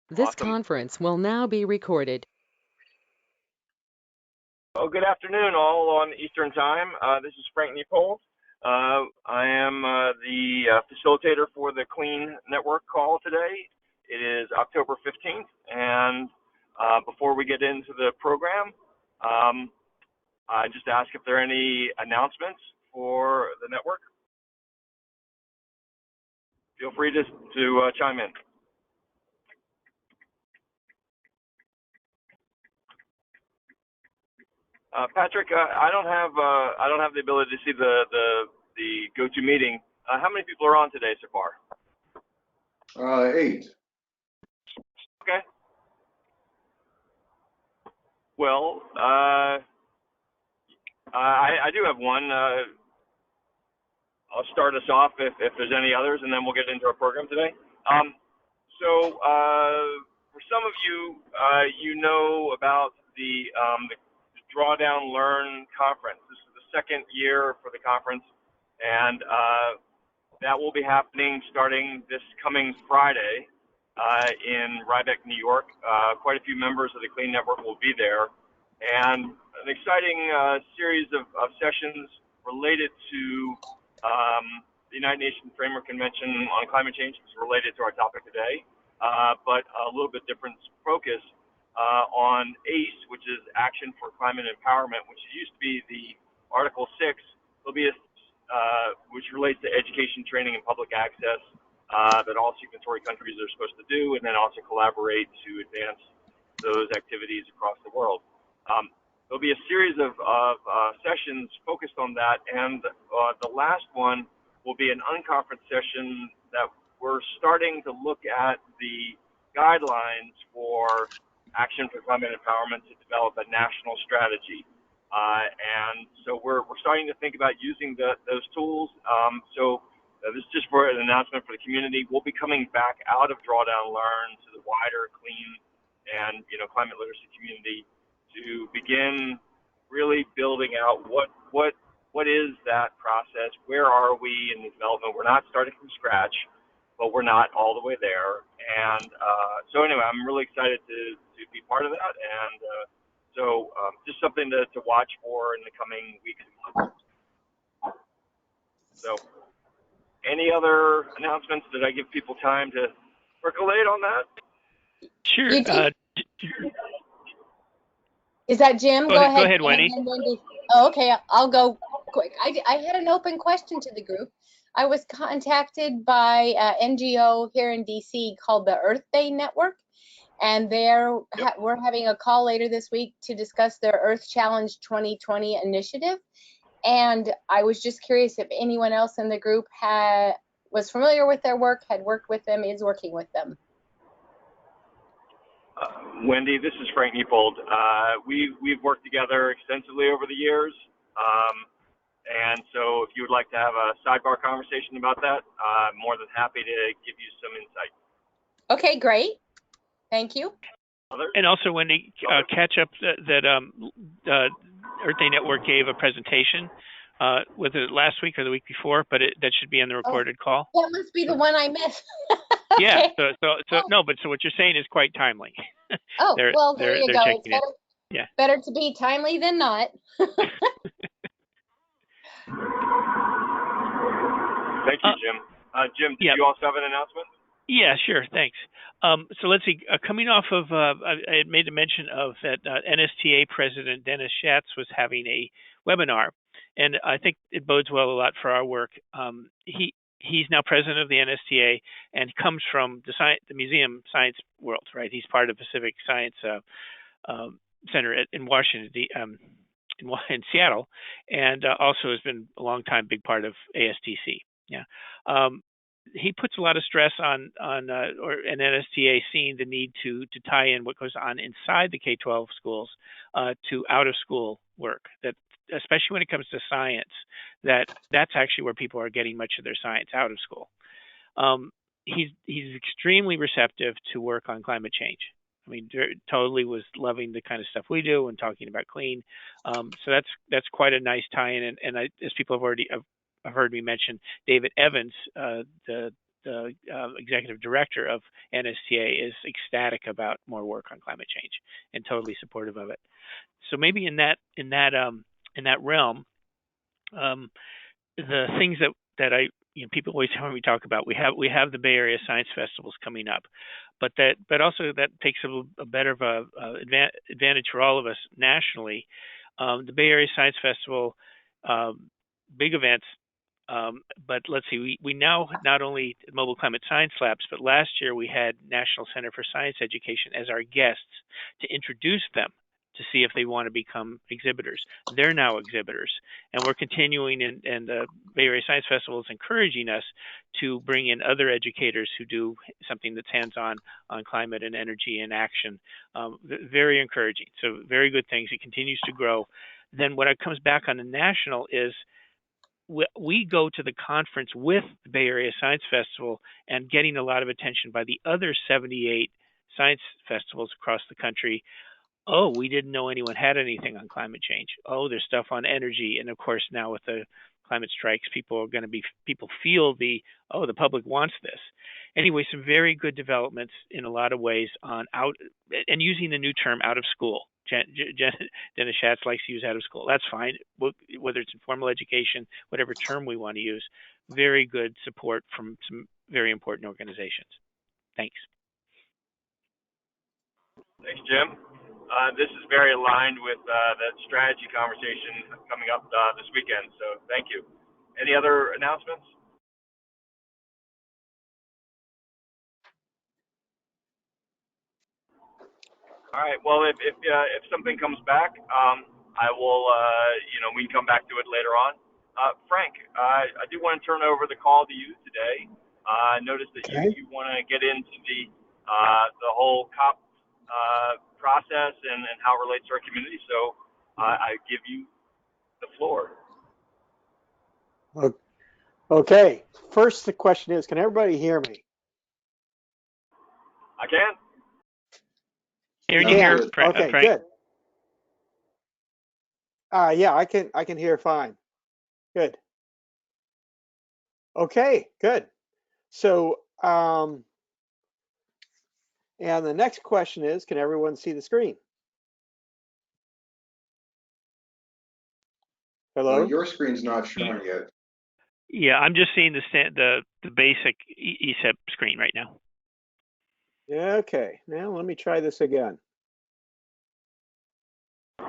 This Awesome. conference will now be recorded. Well, good afternoon, all on Eastern Time. This is Frank Niepold. I am the facilitator for the Clean Network call today. It is October 15th, and before we get into the program, I just ask if there are any announcements for the network. Feel free to chime in. Patrick, I don't have the ability to see the GoToMeeting. How many people are on today so far? 8. Okay. Well, I do have one. I'll start us off if there's any others, and then we'll get into our program today. So for some of you, you know about the Drawdown Learn conference. This is the second year for the conference, and that will be happening starting this coming Friday in Rhinebeck, New York. Quite a few members of the Clean Network will be there, and an exciting series of sessions related to the United Nations Framework Convention on Climate Change is related to our topic today, but a little bit different focus on ACE, which is Action for Climate Empowerment, which used to be the Article 6. There'll be a which relates to education, training, and public access that all signatory countries are supposed to do, and then also collaborate to advance those activities across the world. There'll be a series of sessions focused on that, and the last one will be an unconference session that we're starting to look at the guidelines for Action for Climate Empowerment to develop a national strategy. And so we're starting to think about using those tools. So this is just for an announcement for the community. We'll be coming back out of Drawdown Learn to the wider clean and climate literacy community to begin really building out what is that process, where are we in the development. We're not starting from scratch, but we're not all the way there. And so anyway, I'm really excited to be part of that, and so just something to watch for in the coming weeks and months. So any other announcements? Did I give people time to percolate on that? Sure. Is that Jim? Go ahead, Wendy. Oh, okay, I'll go quick. I had an open question to the group. I was contacted by an NGO here in DC called the Earth Day Network, and we're having a call later this week to discuss their Earth Challenge 2020 initiative. And I was just curious if anyone else in the group was familiar with their work, had worked with them, is working with them. Wendy, this is Frank Niepold. We've worked together extensively over the years, and so if you would like to have a sidebar conversation about that, I'm more than happy to give you some insight. Okay, great. Thank you. Others? And also, Wendy, catch up that Earth Day Network gave a presentation. Was it last week or the week before? But that should be on the recorded call. That must be the one I missed. Yeah. So no, but so what you're saying is quite timely. There you go. It's better to be timely than not. Thank you, Jim. Jim, did you also have an announcement? Yeah, sure. Thanks. So let's see. Coming off of, I had made a mention of that NSTA President Dennis Schatz was having a webinar, and I think it bodes well a lot for our work. He's now president of the NSTA and comes from the museum science world, right? He's part of Pacific Science Center in Washington, in Seattle, and also has been a long time big part of ASTC. Yeah. He puts a lot of stress on an NSTA seeing the need to tie in what goes on inside the K-12 schools to out of school work, that especially when it comes to science, that's actually where people are getting much of their science, out of school. He's extremely receptive to work on climate change. I mean, totally was loving the kind of stuff we do and talking about clean. So that's quite a nice tie-in. And as people have already heard me mention, David Evans, the executive director of NSTA, is ecstatic about more work on climate change and totally supportive of it. So maybe in that realm, the things that people always tell when we talk about, we have the Bay Area Science Festivals coming up, but also that takes a better of a advantage for all of us nationally. The Bay Area Science Festival, big events, but let's see, we now not only Mobile Climate Science Labs, but last year we had National Center for Science Education as our guests to introduce them to see if they want to become exhibitors. They're now exhibitors, and we're continuing, and the Bay Area Science Festival is encouraging us to bring in other educators who do something that's hands-on on climate and energy and action. Very encouraging. So very good things. It continues to grow. Then what comes back on the national is we go to the conference with the Bay Area Science Festival and getting a lot of attention by the other 78 science festivals across the country. Oh, we didn't know anyone had anything on climate change. Oh, there's stuff on energy. And of course, now with the climate strikes, people feel the public wants this. Anyway, some very good developments in a lot of ways on out, and using the new term out of school. Dennis Schatz likes to use out of school. That's fine, whether it's informal education, whatever term we want to use. Very good support from some very important organizations. Thanks. Thanks, Jim. This is very aligned with that strategy conversation coming up this weekend, so thank you. Any other announcements? All right, well, if something comes back, I will, we can come back to it later on. Frank, I do want to turn over the call to you today. I noticed that you want to get into the whole COP process and how it relates to our community. So I give you the floor. Okay. First, the question is, can everybody hear me? I can. Hearing you here, Frank. Okay, good. Yeah, I can hear fine. Good. Okay, good. So, and the next question is, can everyone see the screen? Hello? Well, your screen's not showing yet. Yeah, I'm just seeing the basic ESEP screen right now. Okay, now let me try this again. Oh,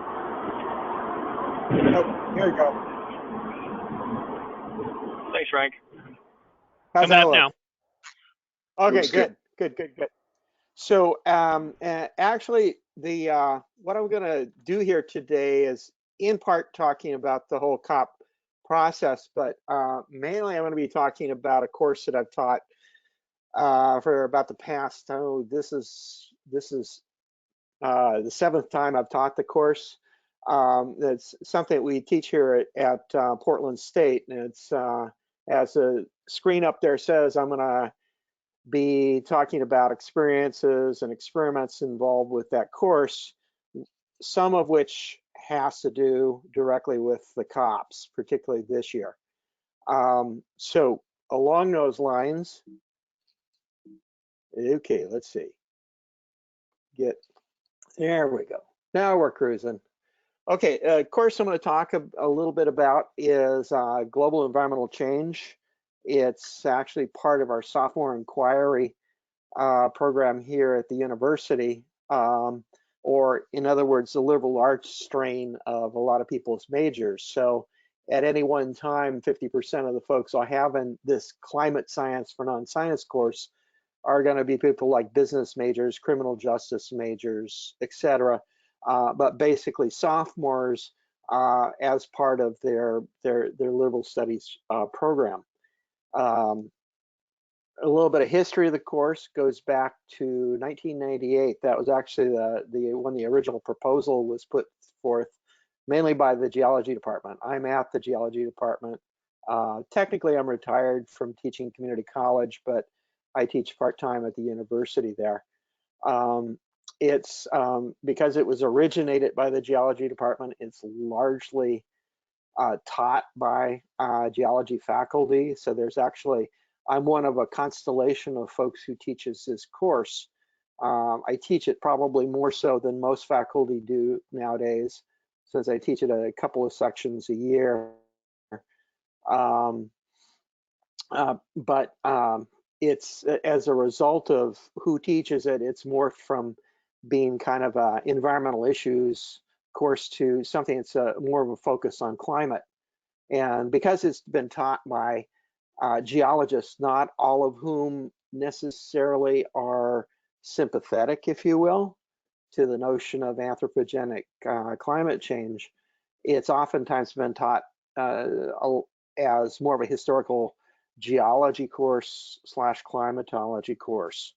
here we go. Thanks, Frank. How's that look? Now. Okay, good. So actually, what I'm going to do here today is in part talking about the whole COP process, but mainly I'm going to be talking about a course that I've taught for about the past, this is the 7th time I've taught the course. That's something we teach here at Portland State, and it's as the screen up there says, I'm going to be talking about experiences and experiments involved with that course, some of which has to do directly with the COPs, particularly this year. So along those lines, okay, let's see. There we go. Now we're cruising. Okay, course I'm going to talk a little bit about is global environmental change. It's actually part of our sophomore inquiry program here at the university, or in other words, the liberal arts strain of a lot of people's majors. So at any one time, 50% of the folks I have in this climate science for non-science course are going to be people like business majors, criminal justice majors, etc. But basically sophomores as part of their liberal studies program. A little bit of history of the course goes back to 1998. That was actually when the original proposal was put forth, mainly by the geology department. I'm at the geology department. Technically, I'm retired from teaching community college, but I teach part-time at the university there. It's because it was originated by the geology department, it's largely taught by geology faculty. So there's actually I'm one of a constellation of folks who teaches this course. I teach it probably more so than most faculty do nowadays, since I teach it a couple of sections a year. Um, but it's as a result of who teaches it, it's morphed from being kind of a environmental issues course to something that's more of a focus on climate. And because it's been taught by geologists, not all of whom necessarily are sympathetic, if you will, to the notion of anthropogenic climate change, it's oftentimes been taught as more of a historical geology course / climatology course.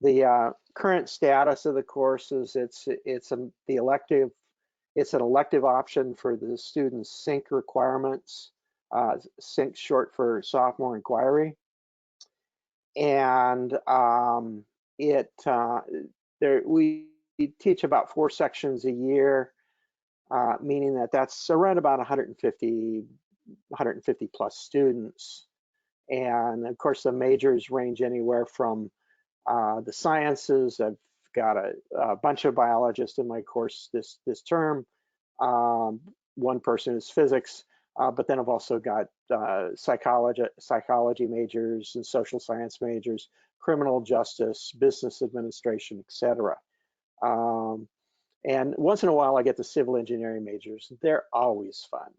The current status of the course is it's an elective option for the students' sync requirements. Sync short for sophomore inquiry, and we teach about 4 sections a year, meaning that's around about 150 plus students. And of course, the majors range anywhere from the sciences. I've got a bunch of biologists in my course this term. One person is physics, but then I've also got psychology majors and social science majors, criminal justice, business administration, etc. And once in a while, I get the civil engineering majors. They're always fun.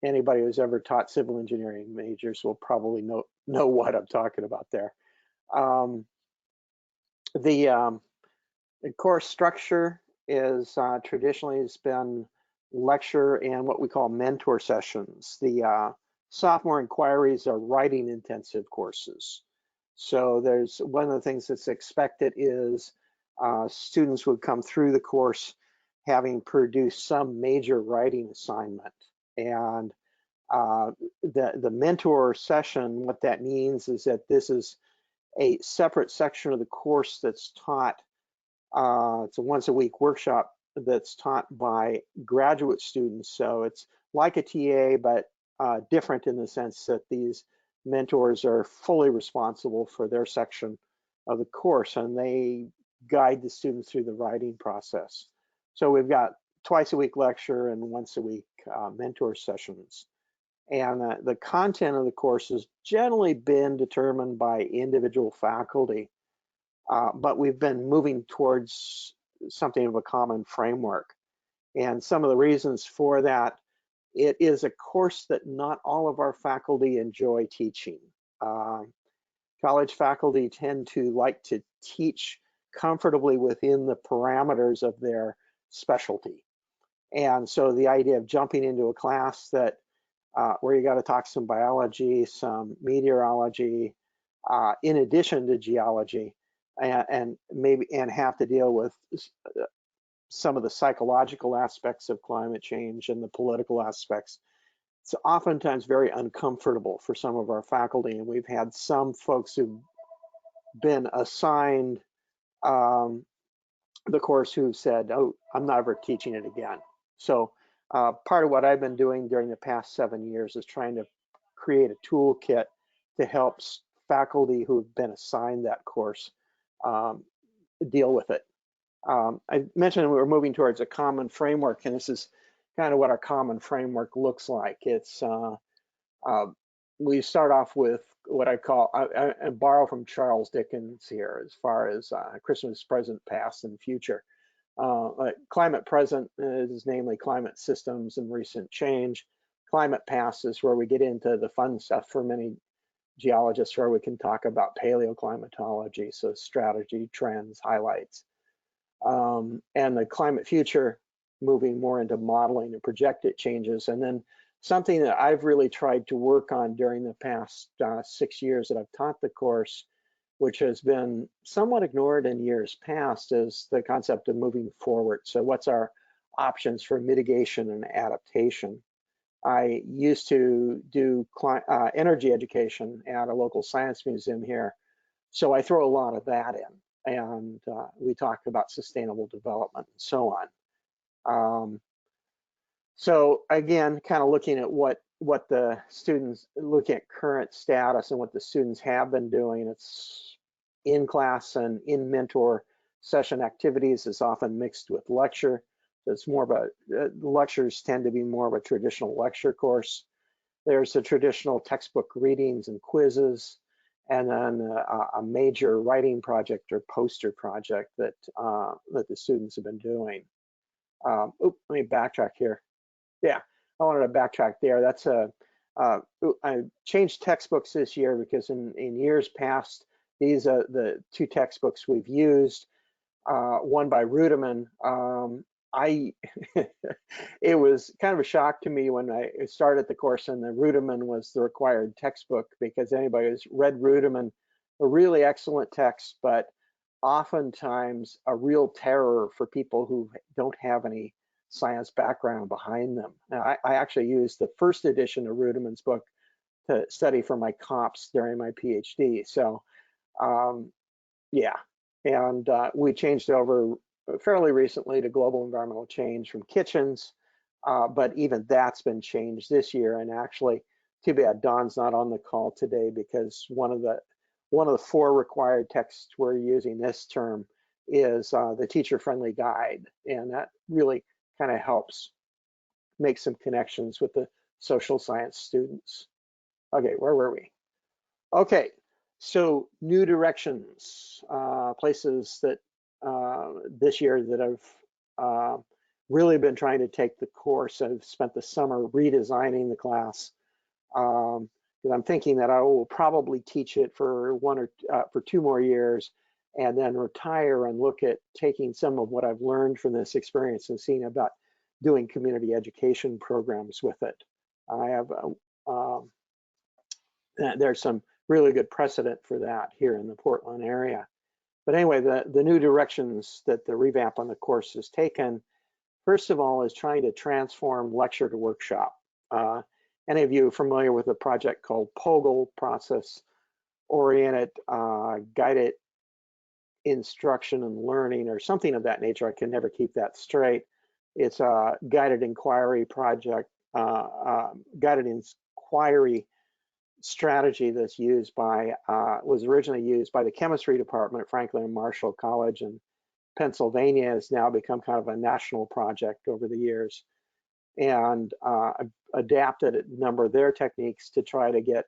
Anybody who's ever taught civil engineering majors will probably know what I'm talking about there. The course structure is traditionally has been lecture and what we call mentor sessions. The sophomore inquiries are writing intensive courses. So there's one of the things that's expected is students would come through the course having produced some major writing assignment. And the mentor session, what that means is that this is a separate section of the course that's taught. It's a once a week workshop that's taught by graduate students. So it's like a TA, but different in the sense that these mentors are fully responsible for their section of the course, and they guide the students through the writing process. So we've got twice a week lecture and once a week mentor sessions. And the content of the course has generally been determined by individual faculty, but we've been moving towards something of a common framework. And some of the reasons for that, it is a course that not all of our faculty enjoy teaching. College faculty tend to like to teach comfortably within the parameters of their specialty. And so the idea of jumping into a class that where you got to talk some biology, some meteorology, in addition to geology, and have to deal with some of the psychological aspects of climate change and the political aspects. It's oftentimes very uncomfortable for some of our faculty, and we've had some folks who've been assigned the course who've said, "Oh, I'm not ever teaching it again." So part of what I've been doing during the past 7 years is trying to create a toolkit to help faculty who've been assigned that course deal with it. I mentioned we were moving towards a common framework, and this is kind of what our common framework looks like. It's we start off with what I call, I borrow from Charles Dickens here as far as Christmas present, past, and future. Climate present is namely climate systems and recent change. Climate past is where we get into the fun stuff for many geologists, where we can talk about paleoclimatology, so strategy, trends, highlights. And the climate future, moving more into modeling and projected changes. And then something that I've really tried to work on during the past 6 years that I've taught the course, which has been somewhat ignored in years past, is the concept of moving forward. So what's our options for mitigation and adaptation? I used to do energy education at a local science museum here. So I throw a lot of that in, and we talk about sustainable development and so on. So again, kind of looking at what what the students, looking at current status and what the students have been doing. It's in class and in mentor session activities is often mixed with lecture. So it's more of a, lectures tend to be more of a traditional lecture course. There's the traditional textbook readings and quizzes, and then a major writing project or poster project that that the students have been doing. Let me backtrack here. Yeah, I wanted to backtrack there. That's I changed textbooks this year because in years past, these are the two textbooks we've used. One by Rudiman. It was kind of a shock to me when I started the course and the Rudiman was the required textbook, because anybody who's read Rudiman, a really excellent text, but oftentimes a real terror for people who don't have any science background behind them. Now, I actually used the first edition of Rudiman's book to study for my comps during my PhD. So yeah, and we changed over fairly recently to global environmental change from Kitchens, but even that's been changed this year. And actually, too bad Don's not on the call today, because one of the 4 required texts we're using this term is the teacher-friendly guide, and that really kind of helps make some connections with the social science students. Okay, where were we? Okay, so new directions, places that this year that I've really been trying to take the course. I've spent the summer redesigning the class, because I'm thinking that I will probably teach it for for 2 more years, and then retire and look at taking some of what I've learned from this experience and seeing about doing community education programs with it. I have there's some really good precedent for that here in the Portland area. But anyway, the new directions that the revamp on the course has taken, first of all, is trying to transform lecture to workshop. Any of you familiar with a project called POGLE, process-oriented guided instruction and learning, or something of that nature? I can never keep that straight. It's a guided inquiry project, guided inquiry strategy that's used by, was originally used by the chemistry department at Franklin and Marshall College in Pennsylvania, has now become kind of a national project over the years, and adapted a number of their techniques to try to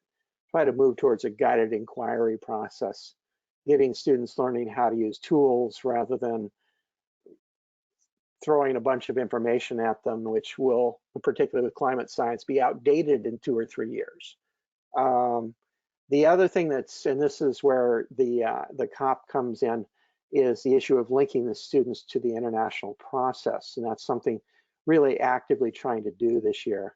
move towards a guided inquiry process, getting students learning how to use tools rather than throwing a bunch of information at them, which will, particularly with climate science, be outdated in 2 or 3 years. The other thing that's, and this is where the COP comes in, is the issue of linking the students to the international process. And that's something really actively trying to do this year.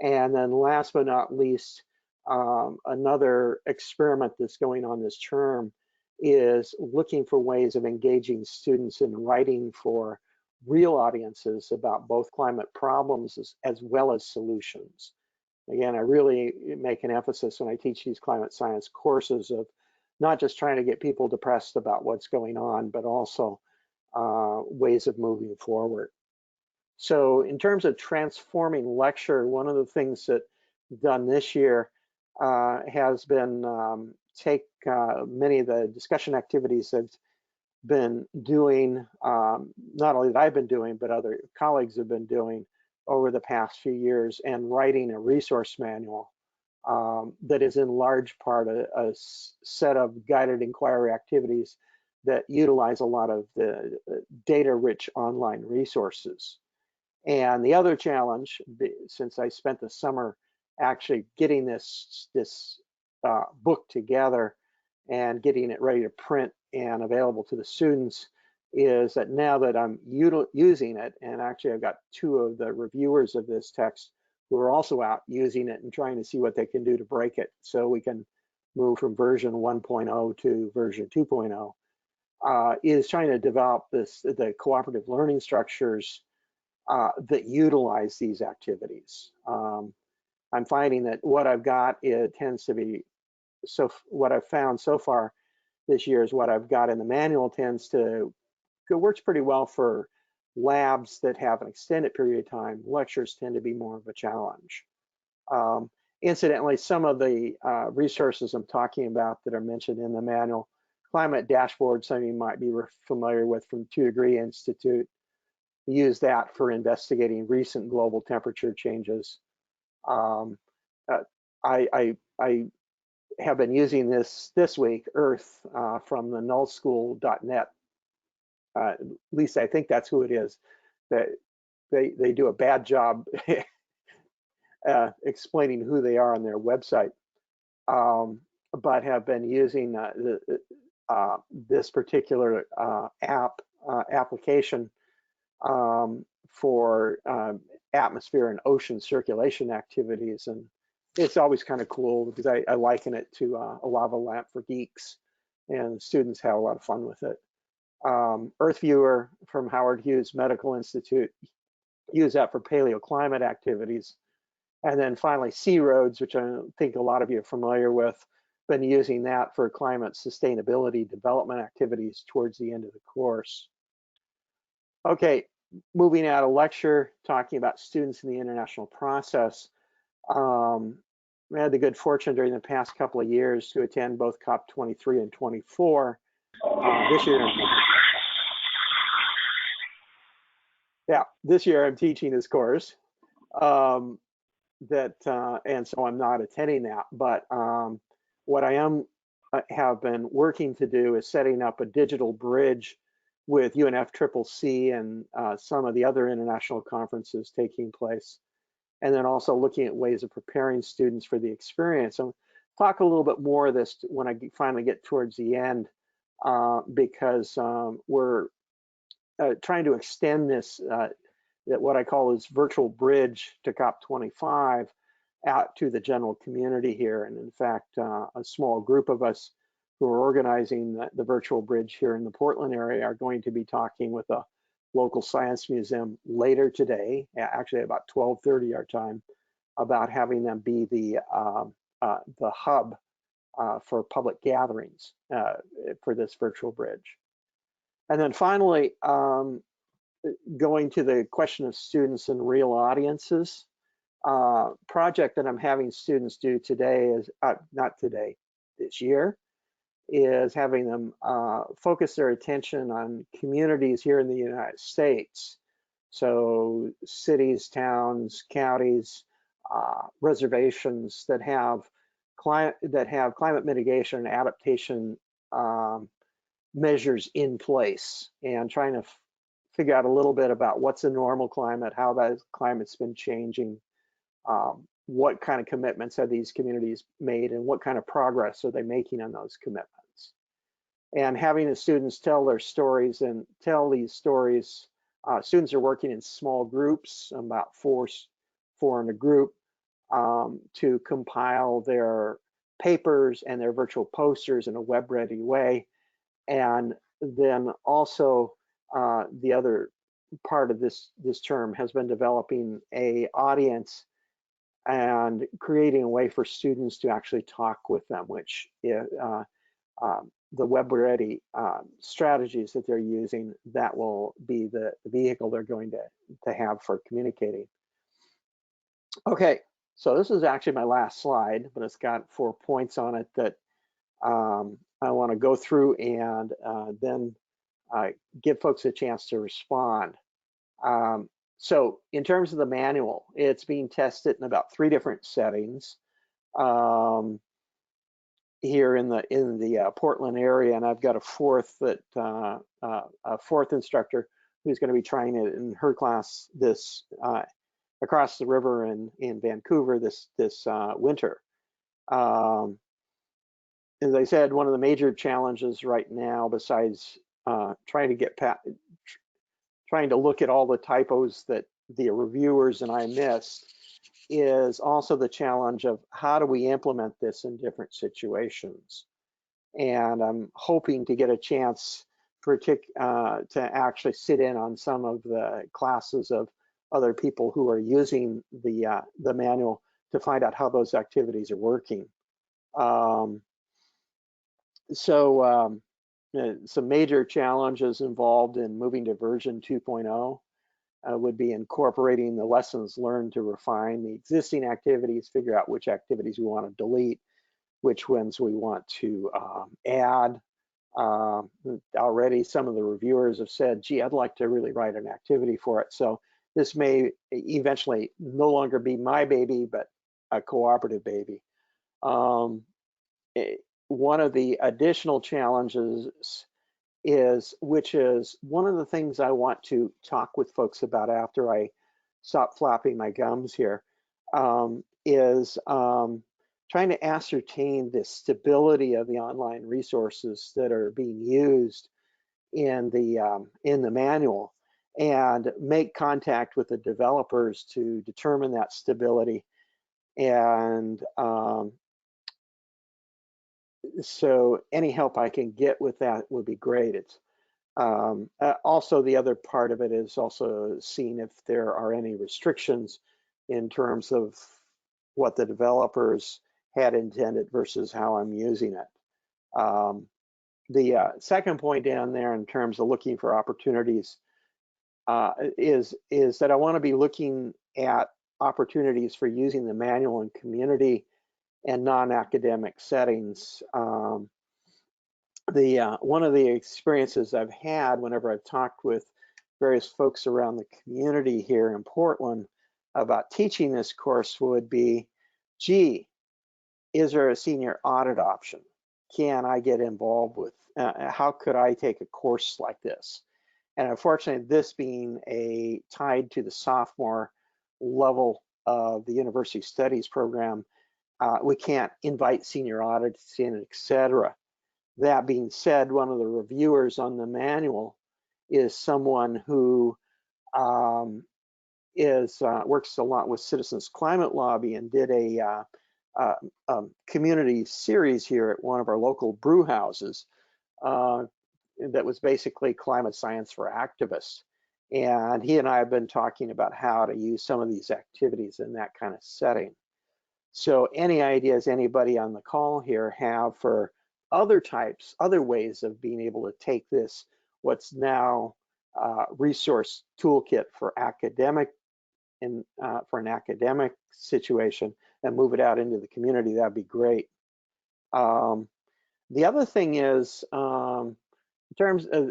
And then last but not least, another experiment that's going on this term is looking for ways of engaging students in writing for real audiences about both climate problems as well as solutions. Again, I really make an emphasis when I teach these climate science courses of not just trying to get people depressed about what's going on, but also ways of moving forward. So in terms of transforming lecture, one of the things that we've done this year has been take many of the discussion activities I've been doing, not only that I've been doing, but other colleagues have been doing over the past few years, and writing a resource manual that is in large part a set of guided inquiry activities that utilize a lot of the data-rich online resources. And the other challenge, since I spent the summer actually getting this book together and getting it ready to print and available to the students, is that now that I'm using it, and actually I've got 2 of the reviewers of this text who are also out using it and trying to see what they can do to break it so we can move from version 1.0 to version 2.0, is trying to develop the cooperative learning structures that utilize these activities. I'm finding that what I've got, it tends to be, so what I've found so far this year is what I've got in the manual tends to, it works pretty well for labs that have an extended period of time. Lectures tend to be more of a challenge. Incidentally, some of the resources I'm talking about that are mentioned in the manual, Climate Dashboard, some of you might be familiar with from 2 Degree Institute, use that for investigating recent global temperature changes. I have been using this week, Earth, from the nullschool.net. At least I think that's who it is. That they do a bad job explaining who they are on their website, but have been using this particular application for atmosphere and ocean circulation activities. And it's always kind of cool because I liken it to a lava lamp for geeks, and students have a lot of fun with it. Earth Viewer from Howard Hughes Medical Institute, use that for paleoclimate activities. And then finally, Sea Roads, which I think a lot of you are familiar with, been using that for climate sustainability development activities towards the end of the course. Okay, moving out of lecture, talking about students in the international process. We had the good fortune during the past couple of years to attend both COP23 and 24. This year I'm teaching this course, and so I'm not attending that. But what I have been working to do is setting up a digital bridge with UNFCCC and some of the other international conferences taking place, and then also looking at ways of preparing students for the experience. I'll talk a little bit more of this when I finally get towards the end, because we're trying to extend this, that what I call this virtual bridge to COP25 out to the general community here. And in fact, a small group of us who are organizing the virtual bridge here in the Portland area are going to be talking with a local science museum later today, actually about 12:30 our time, about having them be the hub for public gatherings for this virtual bridge. And then finally, going to the question of students and real audiences, project that I'm having students do today is, this year, is having them focus their attention on communities here in the United States. So cities, towns, counties, reservations that have climate mitigation and adaptation measures in place, and trying to figure out a little bit about what's a normal climate, how that climate's been changing, what kind of commitments have these communities made, and what kind of progress are they making on those commitments. And having the students tell their stories and tell these stories, students are working in small groups, about four in a group, to compile their papers and their virtual posters in a web-ready way. And then also the other part of this term has been developing a audience and creating a way for students to actually talk with them, which the web-ready strategies that they're using, that will be the vehicle they're going to have for communicating. Okay, so this is actually my last slide, but it's got 4 points on it that I want to go through and then give folks a chance to respond. So in terms of the manual, it's being tested in about 3 different settings here in the Portland area, and I've got a fourth instructor who's going to be trying it in her class this across the river in Vancouver this winter. As I said, one of the major challenges right now, besides trying to look at all the typos that the reviewers and I missed, is also the challenge of how do we implement this in different situations. And I'm hoping to get a chance to actually sit in on some of the classes of other people who are using the manual to find out how those activities are working. Some major challenges involved in moving to version 2.0. would be incorporating the lessons learned to refine the existing activities, figure out which activities we want to delete, which ones we want to add. Already some of the reviewers have said, gee, I'd like to really write an activity for it. So this may eventually no longer be my baby, but a cooperative baby. One of the additional challenges which is one of the things I want to talk with folks about after I stop flapping my gums here, is trying to ascertain the stability of the online resources that are being used in the manual, and make contact with the developers to determine that stability. And so any help I can get with that would be great. It's also, the other part of it is also seeing if there are any restrictions in terms of what the developers had intended versus how I'm using it. The second point down there in terms of looking for opportunities is that I want to be looking at opportunities for using the manual in community and non-academic settings. One of the experiences I've had whenever I've talked with various folks around the community here in Portland about teaching this course would be, gee, is there a senior audit option? Can I get involved with, how could I take a course like this? And unfortunately, this being tied to the sophomore level of the university studies program, we can't invite senior audits in, et cetera. That being said, one of the reviewers on the manual is someone who works a lot with Citizens Climate Lobby and did a community series here at one of our local brew houses that was basically climate science for activists. And he and I have been talking about how to use some of these activities in that kind of setting. So any ideas anybody on the call here have for other ways of being able to take this, what's now resource toolkit for academic and for an academic situation, and move it out into the community, that'd be great. The other thing is, in terms of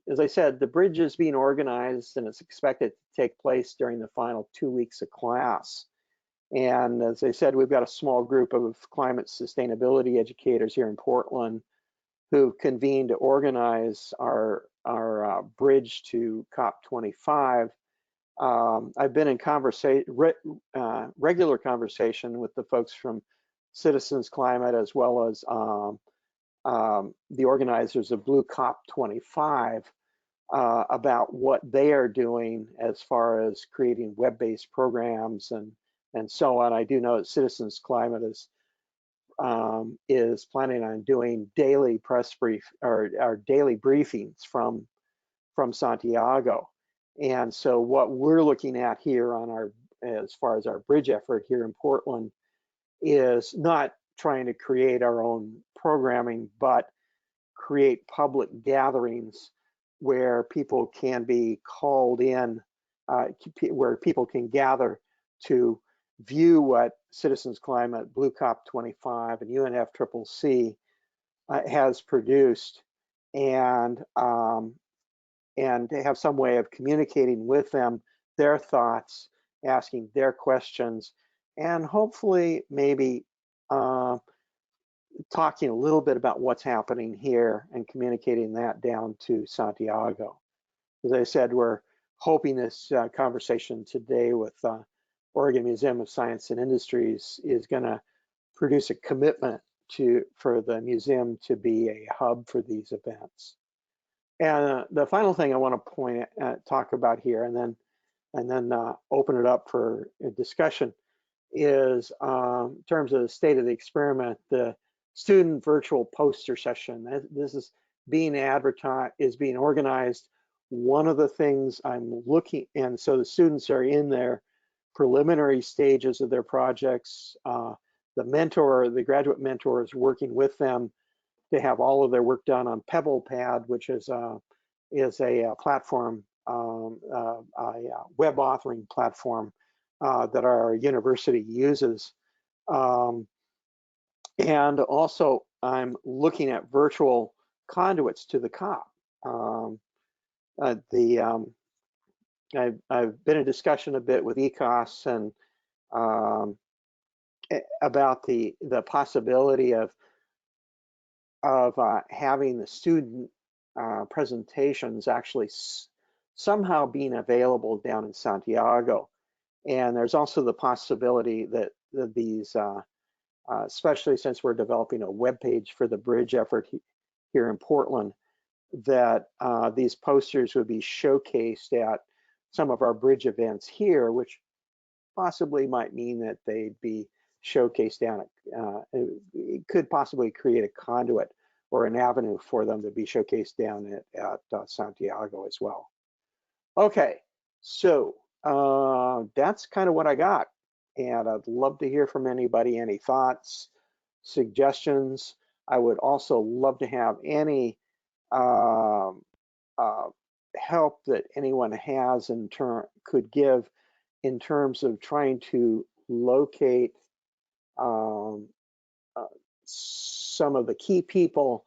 as I said, the bridge is being organized and it's expected to take place during the final 2 weeks of class. And as I said, we've got a small group of climate sustainability educators here in Portland who convened to organize our bridge to COP25. I've been in regular conversation with the folks from Citizens Climate, as well as the organizers of Blue COP25 about what they are doing as far as creating web-based programs and so on. I do know that Citizens Climate is planning on doing daily press daily briefings from Santiago. And so what we're looking at here on as far as our bridge effort here in Portland is not trying to create our own programming, but create public gatherings where people can be called in, where people can gather to view what Citizens Climate, Blue COP25, and UNFCCC has produced, and to have some way of communicating with them their thoughts, asking their questions, and hopefully maybe talking a little bit about what's happening here and communicating that down to Santiago. As I said, we're hoping this conversation today with Oregon Museum of Science and Industries is going to produce a commitment for the museum to be a hub for these events. And the final thing I want to talk about here, and then open it up for a discussion, is in terms of the state of the experiment, the student virtual poster session. This is being organized. One of the things I'm looking, and so the students are in their preliminary stages of their projects. The graduate mentor is working with them to have all of their work done on PebblePad, which is a platform web authoring platform that our university uses. And also, I'm looking at virtual conduits to the COP. I've been in discussion a bit with ECOS and about the possibility of having the student presentations actually somehow being available down in Santiago. And there's also the possibility that these, especially since we're developing a web page for the bridge effort here in Portland, that these posters would be showcased at some of our bridge events here, which possibly might mean that they'd be showcased down at, it could possibly create a conduit or an avenue for them to be showcased down at Santiago as well. Okay, so that's kind of what I got. And I'd love to hear from anybody, any thoughts, suggestions. I would also love to have any help that anyone has could give in terms of trying to locate some of the key people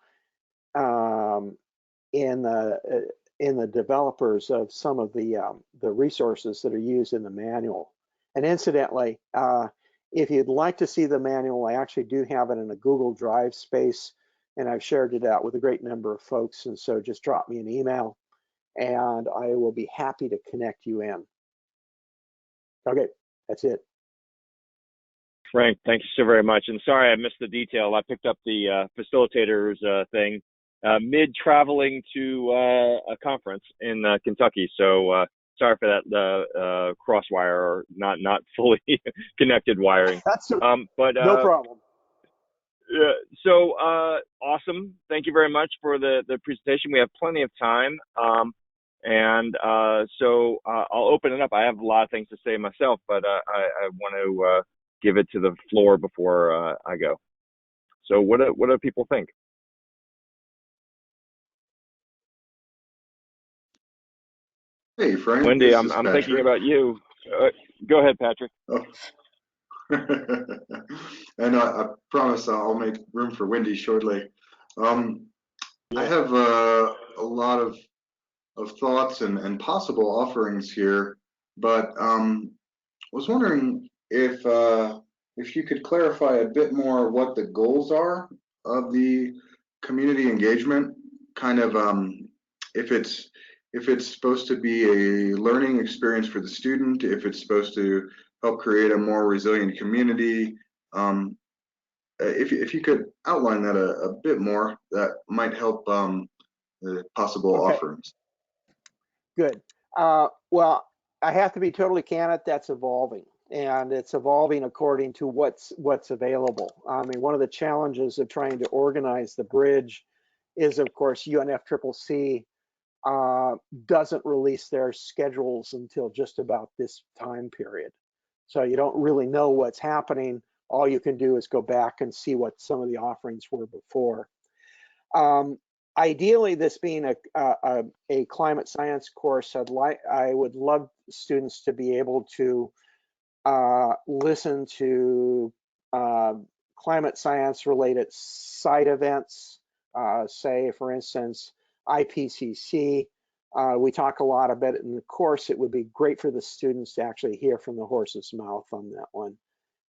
in the developers of some of the resources that are used in the manual. And incidentally, if you'd like to see the manual, I actually do have it in a Google Drive space, and I've shared it out with a great number of folks. And so just drop me an email and I will be happy to connect you in. Okay, that's it. Frank, thank you so very much. And sorry I missed the detail. I picked up the facilitators thing mid-traveling to a conference in Kentucky. So sorry for that crosswire or not fully connected wiring. That's but no problem. So awesome. Thank you very much for the presentation. We have plenty of time. So I'll open it up. I have a lot of things to say myself, but I want to give it to the floor before I go. So what do people think? Hey, Frank. Wendy, I'm thinking about you. Go ahead, Patrick. Oh. And I promise I'll make room for Wendy shortly. I have a lot of thoughts and possible offerings here, but was wondering if you could clarify a bit more what the goals are of the community engagement, kind of if it's supposed to be a learning experience for the student, if it's supposed to help create a more resilient community. If you could outline that a bit more, that might help the possible offerings. Good. Well, I have to be totally candid, that's evolving. And it's evolving according to what's available. I mean, one of the challenges of trying to organize the bridge is, of course, UNFCCC doesn't release their schedules until just about this time period. So you don't really know what's happening. All you can do is go back and see what some of the offerings were before. Ideally, this being a climate science course, I would love students to be able to listen to climate science related side events, say, for instance, IPCC. We talk a lot about it in the course. It would be great for the students to actually hear from the horse's mouth on that one,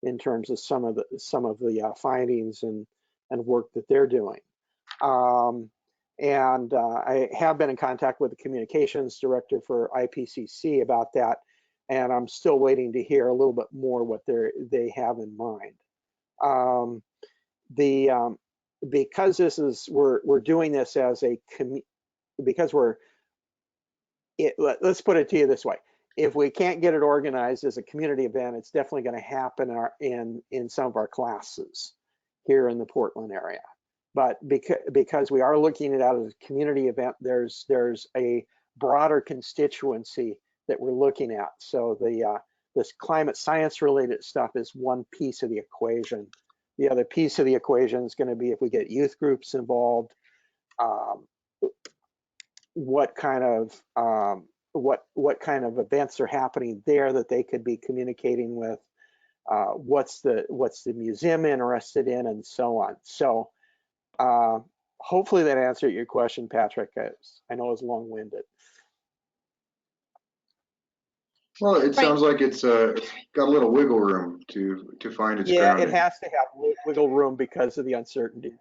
in terms of some of the findings and work that they're doing. I have been in contact with the communications director for IPCC about that, and I'm still waiting to hear a little bit more what they have in mind. Because this is we're doing this as a because let's put it to you this way: if we can't get it organized as a community event, it's definitely going to happen in some of our classes here in the Portland area. But because we are looking at it as a community event, there's a broader constituency that we're looking at. So this climate science related stuff is one piece of the equation. The other piece of the equation is going to be if we get youth groups involved, what kind of what kind of events are happening there that they could be communicating with, what's the museum interested in, and so on. So hopefully that answered your question, Patrick. I know it's long-winded. Well, it sounds like it's got a little wiggle room to find its Yeah, grounding. it has to have wiggle room because of the uncertainty.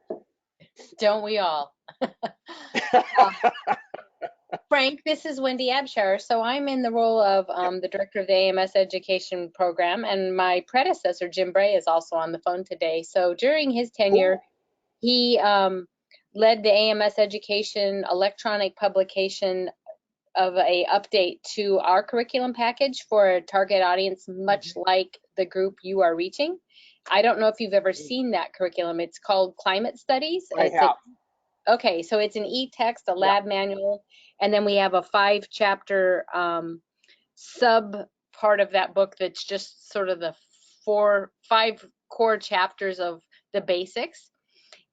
Don't we all? Frank, this is Wendy Abshire. So I'm in the role of the director of the AMS education program, and my predecessor, Jim Bray, is also on the phone today. So during his tenure, he led the AMS education electronic publication of a update to our curriculum package for a target audience, much like the group you are reaching. I don't know if you've ever seen that curriculum. It's called Climate Studies. I have. Okay, so it's an e-text, a lab manual, and then we have a 5-chapter sub part of that book that's just sort of the 5 core chapters of the basics.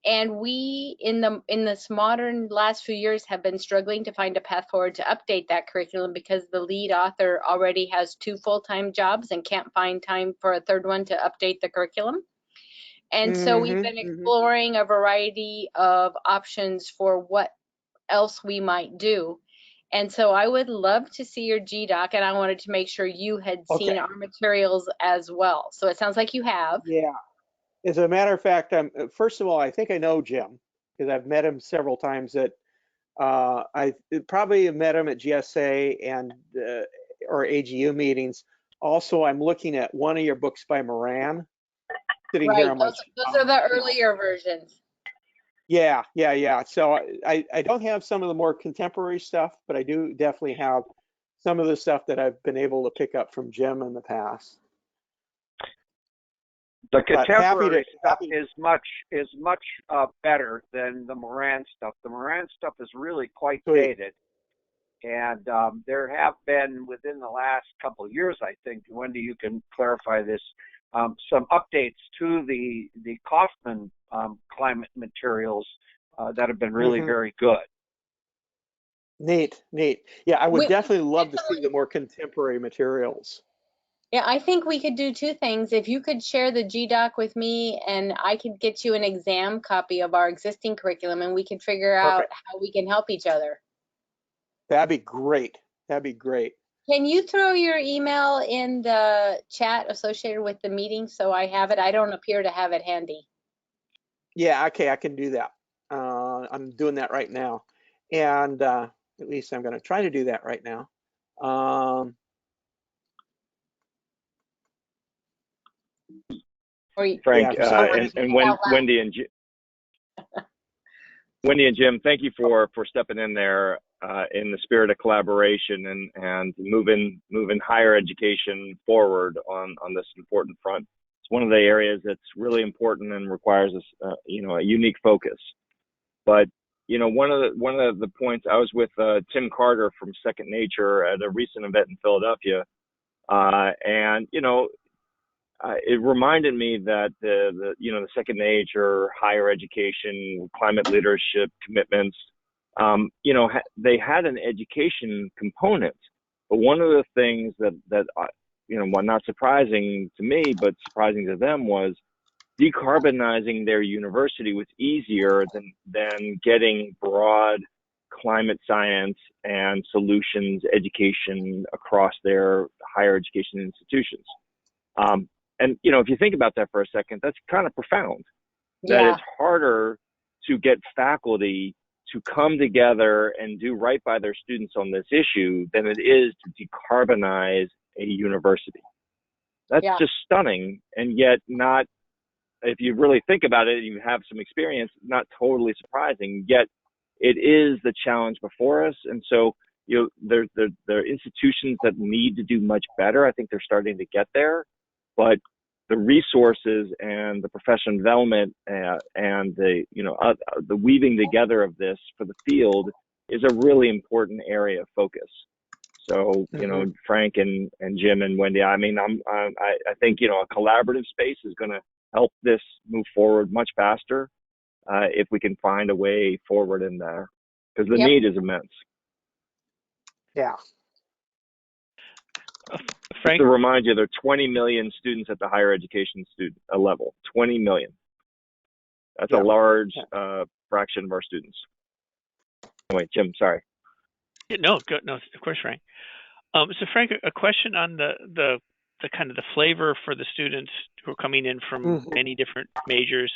And we, in this modern last few years, have been struggling to find a path forward to update that curriculum because the lead author already has 2 full-time jobs and can't find time for a 3rd one to update the curriculum. And so we've been exploring a variety of options for what else we might do. And so I would love to see your GDoc, and I wanted to make sure you had seen our materials as well. So it sounds like you have. Yeah. As a matter of fact, first of all, I think I know Jim because I've met him several times I probably have met him at GSA and or AGU meetings. Also, I'm looking at one of your books by Moran sitting here on my. Those are the earlier versions. Yeah. So I don't have some of the more contemporary stuff, but I do definitely have some of the stuff that I've been able to pick up from Jim in the past. The contemporary stuff is much better than the Moran stuff. The Moran stuff is really quite dated, and there have been within the last couple of years, I think, Wendy, you can clarify this, some updates to the Kaufman climate materials that have been really very good. Neat. Yeah, I would definitely love to see the more contemporary materials. Yeah, I think we could do 2 things. If you could share the GDoc with me, and I could get you an exam copy of our existing curriculum, and we could figure out how we can help each other. That'd be great. Can you throw your email in the chat associated with the meeting so I have it? I don't appear to have it handy. Yeah, okay, I can do that. I'm doing that right now. And at least I'm going to try to do that right now. Frank, and Wendy and Jim, thank you for stepping in there in the spirit of collaboration and moving higher education forward on this important front. It's one of the areas that's really important and requires a unique focus. But one of the points, I was with Tim Carter from Second Nature at a recent event in Philadelphia, and it reminded me that the Second Nature, higher education, climate leadership commitments, they had an education component. But one of the things that well, not surprising to me, but surprising to them was decarbonizing their university was easier than getting broad climate science and solutions education across their higher education institutions. And if you think about that for a second, that's kind of profound. That it's harder to get faculty to come together and do right by their students on this issue than it is to decarbonize a university. That's just stunning, and yet not, if you really think about it, you have some experience, not totally surprising, yet it is the challenge before us. And so, there are institutions that need to do much better. I think they're starting to get there, but the resources and the professional development and the weaving together of this for the field is a really important area of focus. So, Frank and Jim and Wendy, I mean, I think, a collaborative space is going to help this move forward much faster if we can find a way forward in there, because the need is immense. Yeah. Frank? To remind you, there are 20 million students at the higher education level. 20 million. That's a large fraction of our students. Wait, Jim, sorry. No, of course, Frank. So Frank, a question on the kind of the flavor for the students who are coming in from many different majors,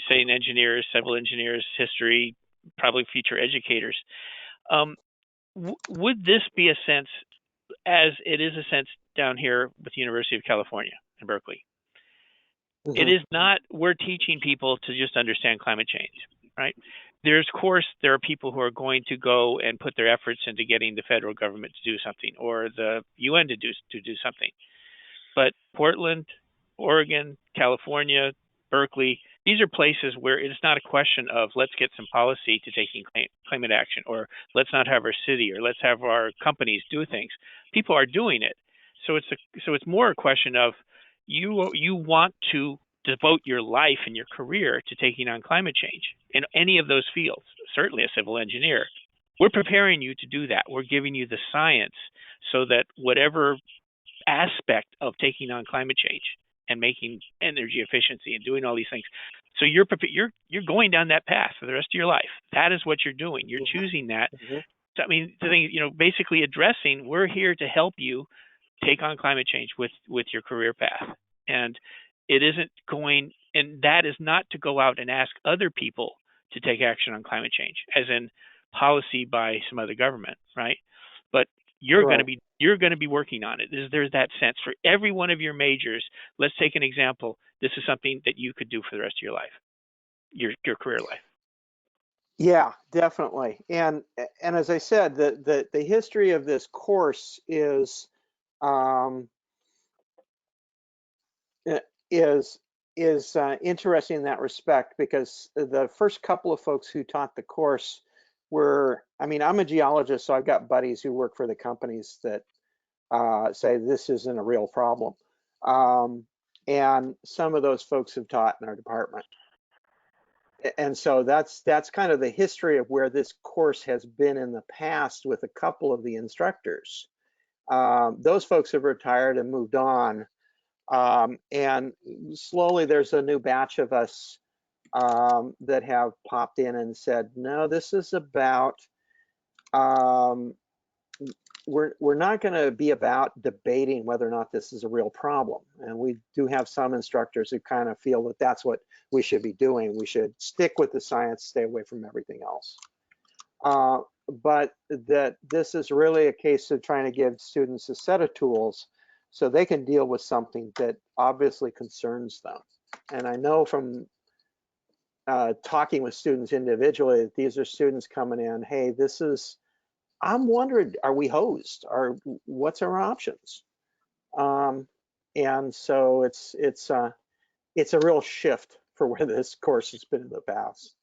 say engineers, civil engineers, history, probably future educators. Would this be a sense, as it is a sense down here with the University of California in Berkeley? It is not, we're teaching people to just understand climate change, right? There are people who are going to go and put their efforts into getting the federal government to do something, or the UN to do something. But Portland, Oregon, California, Berkeley, these are places where it's not a question of let's get some policy to taking climate action, or let's not have our city, or let's have our companies do things. People are doing it. So it's more a question of you want to devote your life and your career to taking on climate change in any of those fields, certainly a civil engineer. We're preparing you to do that. We're giving you the science so that whatever aspect of taking on climate change and making energy efficiency and doing all these things, so you're going down that path for the rest of your life. That is what you're doing. You're choosing that. So, I mean, the thing, basically addressing, we're here to help you take on climate change with your career path. And it isn't going, and that is not to go out and ask other people to take action on climate change, as in policy by some other government, right? But you're going to be working on it. There's that sense for every one of your majors. Let's take an example. This is something that you could do for the rest of your life, your career life. Yeah, definitely. And as I said, the history of this course is interesting in that respect, because the first couple of folks who taught the course were, I'm a geologist, so I've got buddies who work for the companies that say this isn't a real problem. And some of those folks have taught in our department. And so that's kind of the history of where this course has been in the past with a couple of the instructors. Those folks have retired and moved on. And slowly there's a new batch of us that have popped in and said, no, this is about, we're not going to be about debating whether or not this is a real problem. And we do have some instructors who kind of feel that that's what we should be doing. We should stick with the science, stay away from everything else. But that this is really a case of trying to give students a set of tools so they can deal with something that obviously concerns them. And I know from talking with students individually that these are students coming in, hey, I'm wondering, are we hosed? Or what's our options? And so it's a real shift for where this course has been in the past.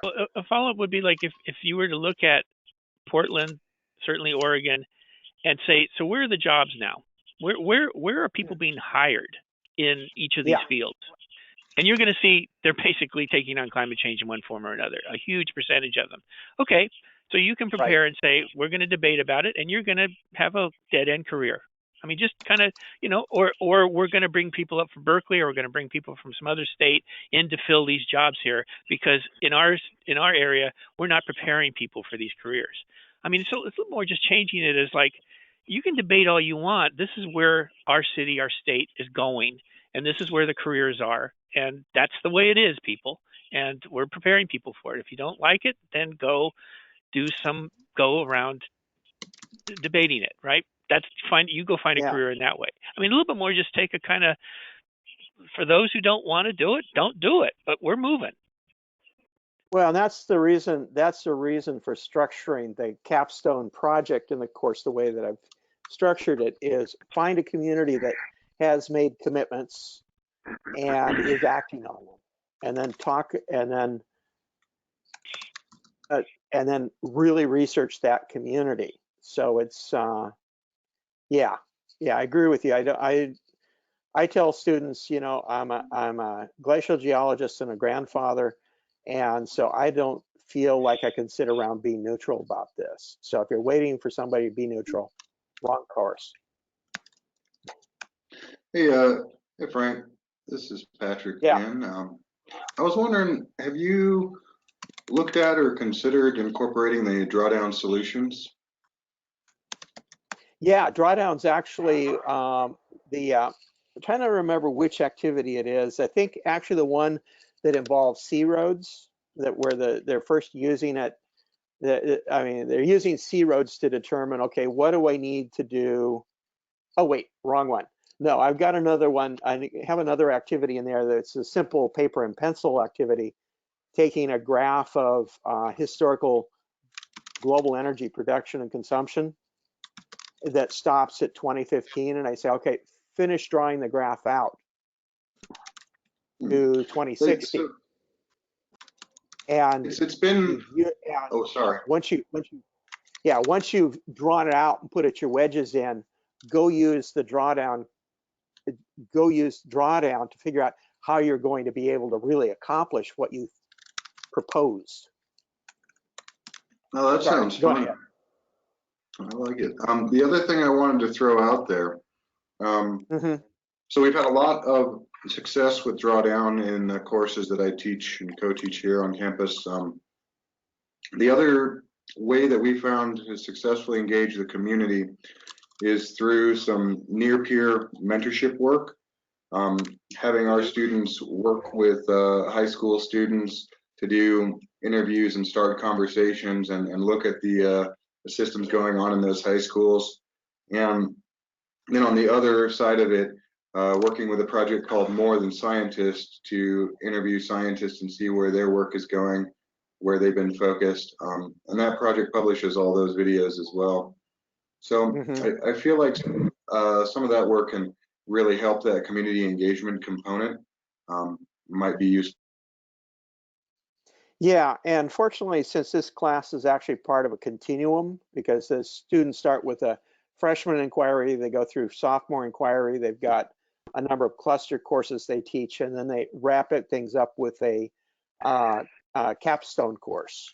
Well, a follow-up would be like if you were to look at Portland, certainly Oregon, and say, so where are the jobs now? Where are people being hired in each of these fields? And you're going to see they're basically taking on climate change in one form or another, a huge percentage of them. Okay, so you can prepare and say, we're going to debate about it, and you're going to have a dead-end career. I mean, just kind of, or we're going to bring people up from Berkeley, or we're going to bring people from some other state in to fill these jobs here, because in our area, we're not preparing people for these careers. I mean, so it's a little more just changing it as like, you can debate all you want. This is where our city, our state is going, and this is where the careers are. And that's the way it is, people. And we're preparing people for it. If you don't like it, then go around debating it, right? You go find a career in that way. I mean, a little bit more, just take a kind of, for those who don't want to do it, don't do it, but we're moving. Well, that's the reason for structuring the capstone project in the course the way that I've structured it, is find a community that has made commitments and is acting on them, and then talk, and then really research that community. So it's I agree with you. I tell students, I'm a glacial geologist and a grandfather, and so I don't feel like I can sit around being neutral about this. So if you're waiting for somebody to be neutral, wrong course. Hey, hey Frank, this is Patrick again. I was wondering, have you looked at or considered incorporating the drawdown solutions? Yeah, drawdown's actually I'm trying to remember which activity it is. I think actually the one that involves C roads, that where they're first using it. I mean, they're using C roads to determine, okay, what do I need to do? Oh wait, wrong one. No, I've got another one. I have another activity in there that's a simple paper and pencil activity, taking a graph of historical global energy production and consumption that stops at 2015, and I say, okay, finish drawing the graph out to 2060. And it's been, oh, sorry. Once you've drawn it out and put it your wedges in, go use drawdown to figure out how you're going to be able to really accomplish what you proposed. Oh, that sounds fun. I like it. The other thing I wanted to throw out there, so we've had a lot of success with drawdown in the courses that I teach and co-teach here on campus. The other way that we found to successfully engage the community is through some near-peer mentorship work, having our students work with high school students to do interviews and start conversations and look at the systems going on in those high schools. And then on the other side of it, working with a project called More Than Scientists to interview scientists and see where their work is going, where they've been focused. And that project publishes all those videos as well. So I feel like some of that work can really help that community engagement component. Might be useful. Yeah, and fortunately, since this class is actually part of a continuum, because the students start with a freshman inquiry, they go through sophomore inquiry, they've got a number of cluster courses they teach, and then they wrap things up with a capstone course.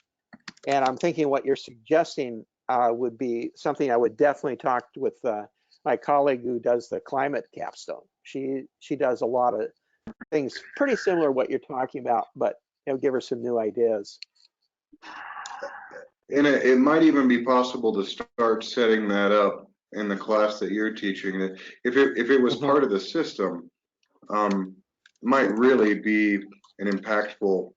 And I'm thinking what you're suggesting would be something I would definitely talk with my colleague who does the climate capstone. She does a lot of things pretty similar to what you're talking about, but it'll give her some new ideas. And it might even be possible to start setting that up in the class that you're teaching. If it was part of the system, might really be an impactful.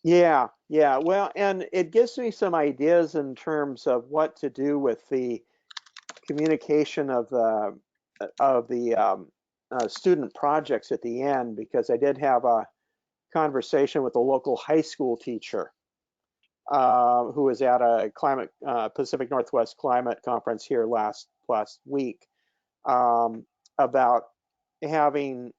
Yeah. Well, and it gives me some ideas in terms of what to do with the communication of the student projects at the end, because I did have a conversation with a local high school teacher who was at a Pacific Northwest climate conference here last week, about having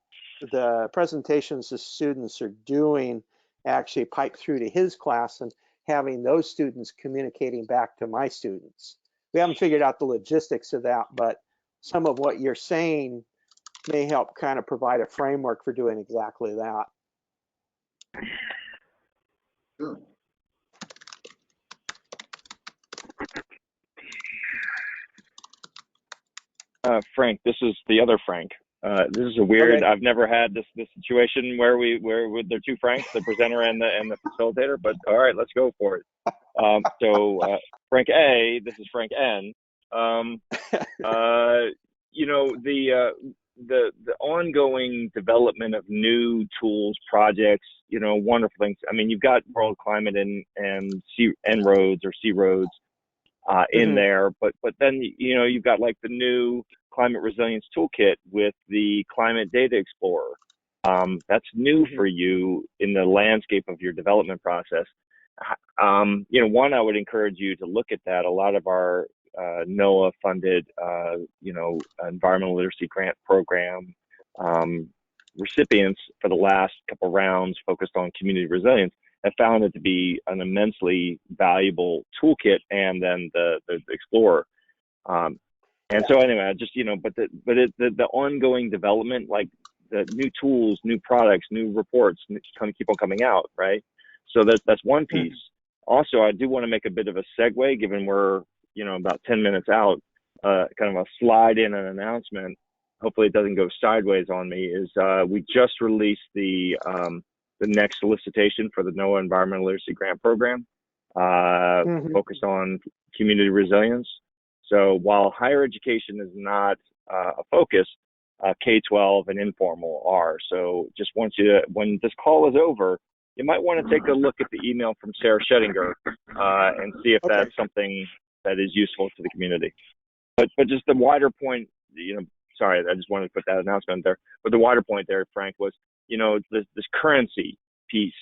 the presentations the students are doing actually pipe through to his class and having those students communicating back to my students. We haven't figured out the logistics of that, but some of what you're saying may help kind of provide a framework for doing exactly that. Sure. Frank, this is the other Frank. This is a weird. I've never had this there are two Franks, the presenter and the facilitator. But all right, let's go for it. Frank A, this is Frank N. You know, the ongoing development of new tools, projects, you know, wonderful things. I mean, you've got World Climate and En-ROADS or C-ROADS in there, but then, you know, you've got like the new Climate Resilience Toolkit with the Climate Data Explorer. That's new for you in the landscape of your development process. You know, one, I would encourage you to look at that. A lot of our Noaa funded, you know, environmental literacy grant program recipients for the last couple rounds focused on community resilience have found it to be an immensely valuable toolkit, and then the Explorer. So anyway, just, you know, but the ongoing development, like new tools, new products, new reports keep on coming out, right? So that's one piece. Also, I do want to make a bit of a segue, given we're about 10 minutes out, kind of a slide in an announcement. Hopefully it doesn't go sideways on me. Is we just released the next solicitation for the Noaa Environmental Literacy Grant Program, focused on community resilience. So while higher education is not a focus, K-12 and informal are. So just want you to, when this call is over, you might want to take a look at the email from Sarah Schettinger and see if that's something that is useful to the community. But just the wider point, sorry, I just wanted to put that announcement there. But the wider point there, Frank, was, this currency piece,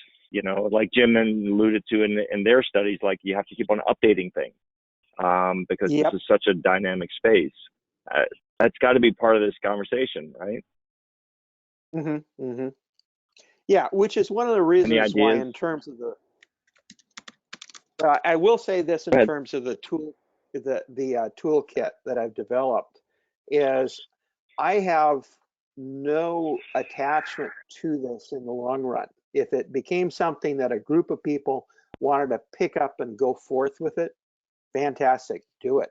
like Jim alluded to in their studies, like you have to keep on updating things because this is such a dynamic space. That's got to be part of this conversation, right? Yeah, which is one of the reasons why, in terms of the, I will say this in terms of the tool, the toolkit that I've developed, is I have no attachment to this in the long run. If it became something that a group of people wanted to pick up and go forth with it, fantastic, do it.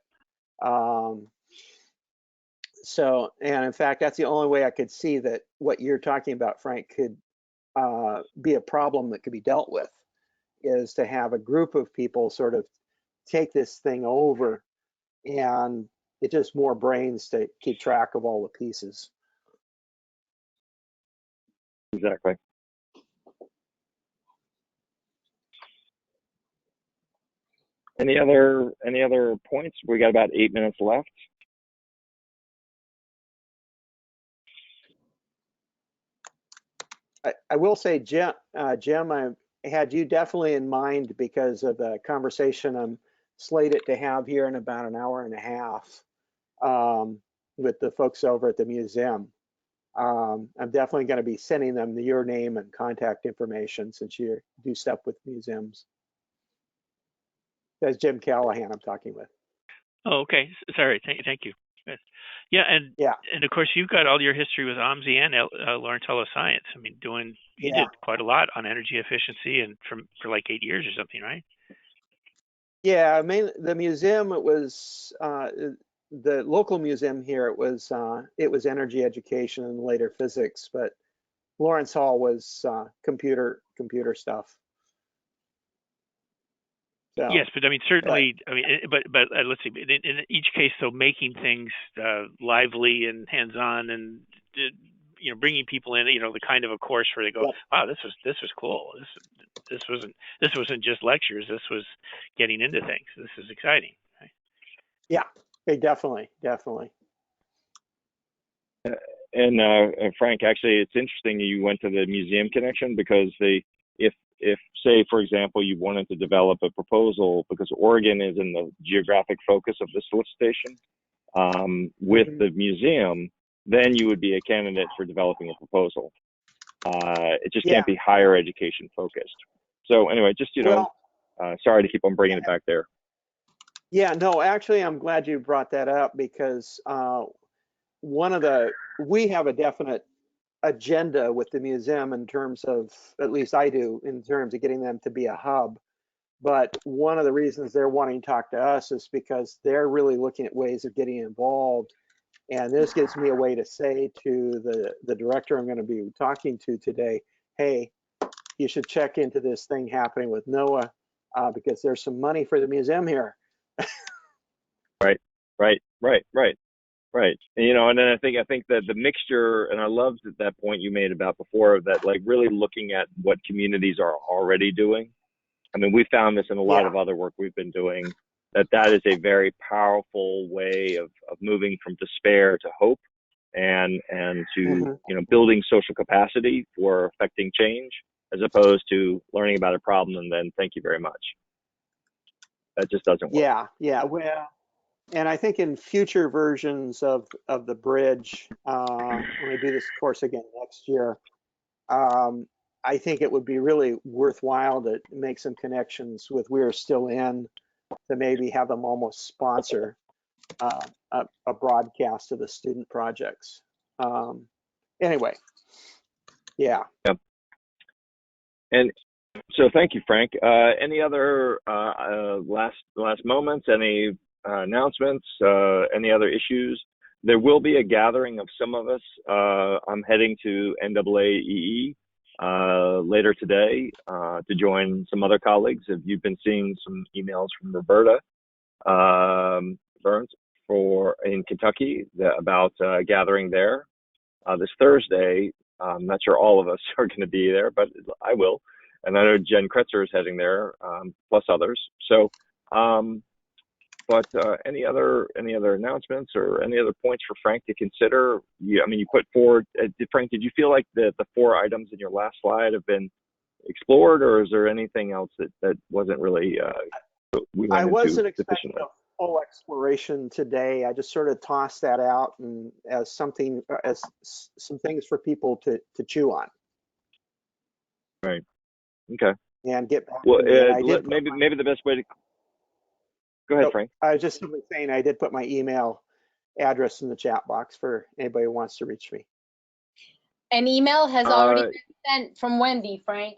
So, and in fact, that's the only way I could see that what you're talking about, Frank, could be a problem that could be dealt with, is to have a group of people sort of take this thing over, and it's just more brains to keep track of all the pieces. Exactly. Any other points? We got about 8 minutes left. I will say, Jim, I had you definitely in mind because of the conversation I'm slated to have here in about an hour and a half with the folks over at the museum. I'm definitely going to be sending them your name and contact information, since you do stuff with museums. That's Jim Callahan I'm talking with. Oh, okay. Sorry. Thank you. Yeah, and of course you've got all your history with OMSI and Lawrence Hello Science. I mean, you did quite a lot on energy efficiency, and for like 8 years or something, right? Yeah, I mean, the museum, it was the local museum here. It was energy education and later physics, but Lawrence Hall was computer stuff. So, yes, but I mean, certainly, but let's see. In each case, though, making things lively and hands-on, and bringing people in, the kind of a course where they go, wow, this was cool. This wasn't just lectures. This was getting into things. This is exciting. Right? Yeah, definitely. And Frank, actually, it's interesting you went to the museum connection, because if say, for example, you wanted to develop a proposal, because Oregon is in the geographic focus of the solicitation with the museum, then you would be a candidate for developing a proposal. It just can't be higher education focused. So anyway, just, sorry to keep on bringing it back there. Yeah, no, actually, I'm glad you brought that up, because we have a definite agenda with the museum in terms of, at least I do, in terms of getting them to be a hub. But one of the reasons they're wanting to talk to us is because they're really looking at ways of getting involved. And this gives me a way to say to the director I'm going to be talking to today, hey, you should check into this thing happening with Noaa, because there's some money for the museum here. Right. And then I think that the mixture, and I loved that point you made about before, that like really looking at what communities are already doing. I mean, we found this in a lot of other work we've been doing, that is a very powerful way of moving from despair to hope, and to building social capacity for affecting change, as opposed to learning about a problem and then thank you very much. That just doesn't work. Yeah. Well, and I think in future versions of the bridge, when we do this course again next year, I think it would be really worthwhile to make some connections with We're Still In, to maybe have them almost sponsor a broadcast of the student projects. Anyway, Yeah. Yep. And so thank you, Frank. Any other last moments? Any announcements? Any other issues? There will be a gathering of some of us. I'm heading to NAAEE later today to join some other colleagues. If you've been seeing some emails from Roberta Burns in Kentucky about gathering there this Thursday. I'm not sure all of us are going to be there, but I will. And I know Jen Kretzer is heading there, plus others. So, but any other announcements or any other points for Frank to consider? You put forward, Frank, did you feel like the 4 items in your last slide have been explored, or is there anything else that wasn't really we went I wasn't into expecting sufficiently? a full exploration today. I just sort of tossed that out and as some things for people to chew on. Right. Okay. And get back Well, to me. And I did maybe the best way to go ahead, Frank. I was just simply saying I did put my email address in the chat box for anybody who wants to reach me. An email has already been sent from Wendy, Frank.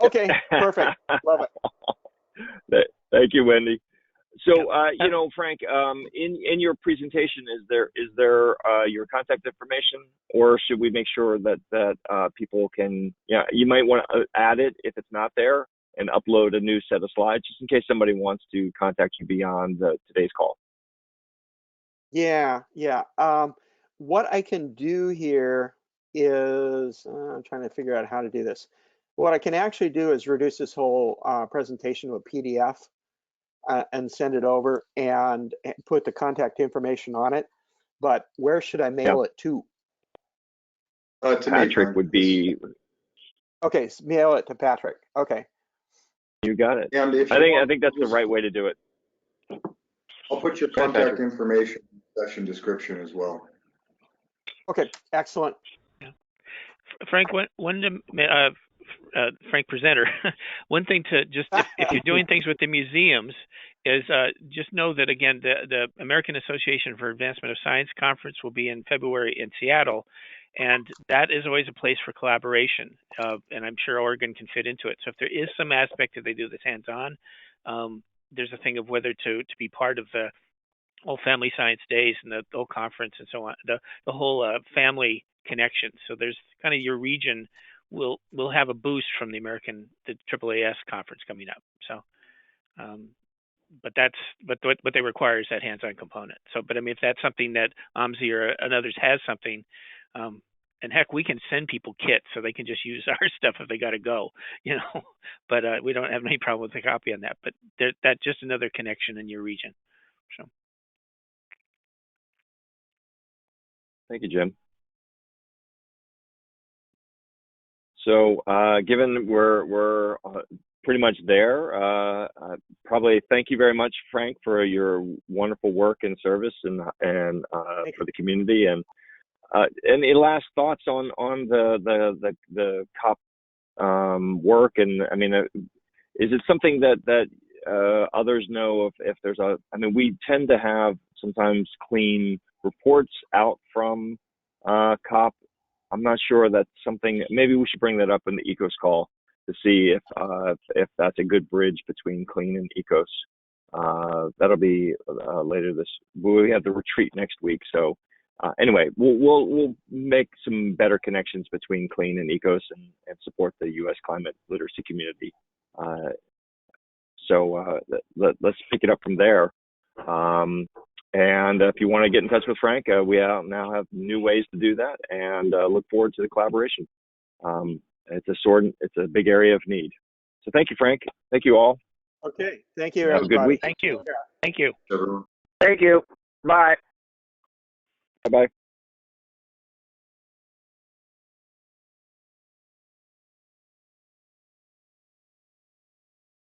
Okay, perfect. Love it. Thank you, Wendy. So, Frank, in your presentation, is there your contact information, or should we make sure that people can? Yeah, you might want to add it if it's not there, and upload a new set of slides, just in case somebody wants to contact you beyond today's call. Yeah. What I can do here is I'm trying to figure out how to do this. What I can actually do is reduce this whole presentation to a PDF and send it over and put the contact information on it. But where should I mail it to? To Patrick me, would be. Okay, so mail it to Patrick. Okay. You got it. And if I think that's the right way to do it. I'll put your contact information in the session description as well. Okay, excellent. Yeah. Frank, Frank presenter, one thing to just, if you're doing things with the museums, is just know that, again, the American Association for Advancement of Science conference will be in February in Seattle, and that is always a place for collaboration, and I'm sure Oregon can fit into it. So if there is some aspect that they do that's hands-on, there's a thing of whether to be part of the whole family science days and the whole conference and so on, the whole family connection. So there's kind of your region will have a boost from the AAAS conference coming up. So, but what they require is that hands-on component. So, but I mean, if that's something that OMSI or others has something, and heck, we can send people kits so they can just use our stuff if they got to go, But we don't have any problem with a copy on that. But that's just another connection in your region. So, Thank you, Jim. So, given we're pretty much there, probably thank you very much, Frank, for your wonderful work and service and for the community. And any last thoughts on the COP work? And I mean, is it something that others know if there's we tend to have sometimes clean reports out from COP. I'm not sure that's something. Maybe we should bring that up in the ECOS call to see if that's a good bridge between clean and ECOS. That'll be later this. We have the retreat next week, so anyway, we'll make some better connections between clean and ECOS and support the U.S. climate literacy community. So let's pick it up from there. And if you want to get in touch with Frank, we now have new ways to do that, and look forward to the collaboration. It's a big area of need. So thank you, Frank. Thank you all. Okay, thank you, Have everybody. a good week. thank you. Thank you. Everyone. Thank you. Bye. Bye-bye.